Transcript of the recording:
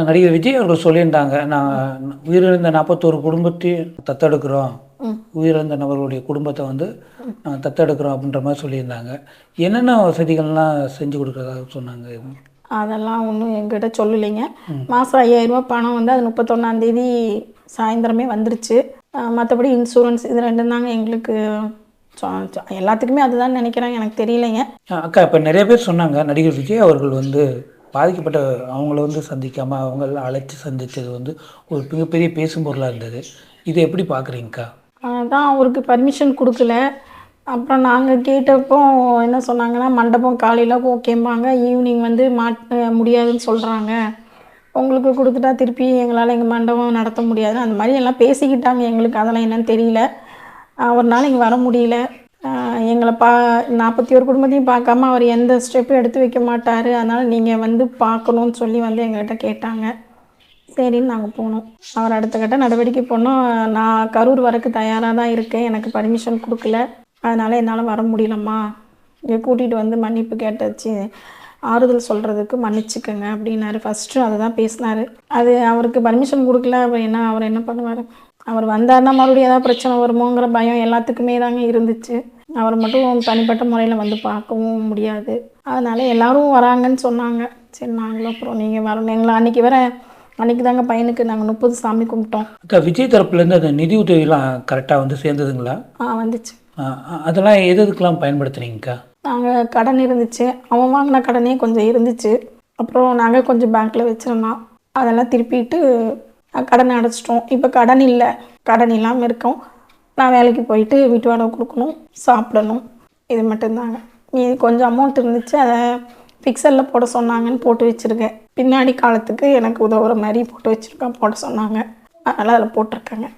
நடிகர் விஜய் அவர்கள் சொல்லியிருந்தாங்க, உயிரிழந்த 41 குடும்பத்தையும் தத்தெடுக்கிறோம். உயிரிழந்த நபர்களுடைய குடும்பத்தை வந்து தத்தெடுக்கிறோம் அப்படின்ற மாதிரி சொல்லியிருந்தாங்க. என்னென்ன வசதிகள்லாம் செஞ்சு கொடுக்குறதா சொன்னாங்க? அதெல்லாம் ஒன்றும் எங்கிட்ட சொல்லலைங்க. மாதம் 5000 பணம் வந்து அது 31ஆந்தேதி சாயந்தரமே வந்துருச்சு. மற்றபடி இன்சூரன்ஸ் இது 2 தாங்க எங்களுக்கு. எல்லாத்துக்குமே அதுதான் நினைக்கிறேன், எனக்கு தெரியலைங்க. அக்கா, இப்போ நிறைய பேர் சொன்னாங்க நடிகர் விஜய் அவர்கள் வந்து பாதிக்கப்பட்ட அவங்கள வந்து சந்திக்காமல் அவங்கள அழைச்சி சந்தித்தது வந்து ஒரு மிகப்பெரிய பேசும் பொருளாக இருந்தது. இதை எப்படி பார்க்குறீங்கக்கா? அதான் அவருக்கு பர்மிஷன் கொடுக்கல. அப்புறம் நாங்கள் கேட்டப்போ என்ன சொன்னாங்கன்னா, மண்டபம் காலையில் ஓகேம்பாங்க, ஈவினிங் வந்து முடியாதுன்னு சொல்கிறாங்க. உங்களுக்கு கொடுத்துட்டா திருப்பி எங்களால் எங்கள் மண்டபம் நடத்த முடியாது, அந்த மாதிரி எல்லாம் பேசிக்கிட்டாங்க. எங்களுக்கு அதெல்லாம் என்னன்னு தெரியல. ஒரு நாள் இங்கே வர முடியல. எங்களை 41 குடும்பத்தையும் பார்க்காம அவர் எந்த ஸ்டெப்பும் எடுத்து வைக்க மாட்டார், அதனால் நீங்கள் வந்து பார்க்கணுன்னு சொல்லி வந்து எங்கள்கிட்ட கேட்டாங்க. சரின்னு நாங்கள் போனோம். அவர் அடுத்த கட்ட நடவடிக்கை போனோம். நான் கரூர் வரக்கு தயாராக தான் இருக்கேன், எனக்கு பர்மிஷன் கொடுக்கல, அதனால் என்னால் வர முடியலம்மா, இங்கே கூட்டிகிட்டு வந்து மன்னிப்பு கேட்டாச்சு, ஆறுதல் சொல்கிறதுக்கு மன்னிச்சுக்கோங்க அப்படின்னாரு. ஃபஸ்ட்டு அதை தான் பேசினார். அது அவருக்கு பர்மிஷன் கொடுக்கல, அவர் என்ன பண்ணுவார்? அவர் வந்தார்னா மறுபடியும் ஏதாவது பிரச்சனை வருமோங்கிற பயம் எல்லாத்துக்குமே தாங்க இருந்துச்சு. அவர் மட்டும் தனிப்பட்ட முறையில் வந்து பார்க்கவும் முடியாது, அதனால் எல்லோரும் வராங்கன்னு சொன்னாங்க. சரி, நாங்களும் அப்புறம் நீங்கள் வரணும் எங்களை அன்றைக்கி தாங்க பையனுக்கு நாங்கள் 30 சாமி கும்பிட்டோம். அக்கா, விஜய் தரப்புலேருந்து அந்த நிதி உதவிலாம் கரெக்டாக வந்து சேர்ந்ததுங்களா? வந்துச்சு. அதெல்லாம் எதுக்கெல்லாம் பயன்படுத்துனீங்கக்கா? நாங்கள் கடன் இருந்துச்சு, அவன் வாங்கின கடனே கொஞ்சம் இருந்துச்சு. அப்புறம் நாங்கள் கொஞ்சம் பேங்க்கில் வச்சுருந்தோம், அதெல்லாம் திருப்பிட்டு கடனை அடைச்சிட்டோம். இப்போ கடன் இல்லை, கடன் இல்லாமல் இருக்கோம். நான் வேலைக்கு போயிட்டு வீட்டு வாடகை கொடுக்கணும், சாப்பிடணும், இது மட்டும்தாங்க. மீதி கொஞ்சம் அமௌண்ட் இருந்துச்சு, அதை ஃபிக்ஸரில் போட சொன்னாங்கன்னு போட்டு வச்சுருக்கேன். பின்னாடி காலத்துக்கு எனக்கு உதவுற மாதிரி போட்டு வச்சுருக்கேன், போட சொன்னாங்க, அதனால் அதில் போட்டிருக்கேங்க.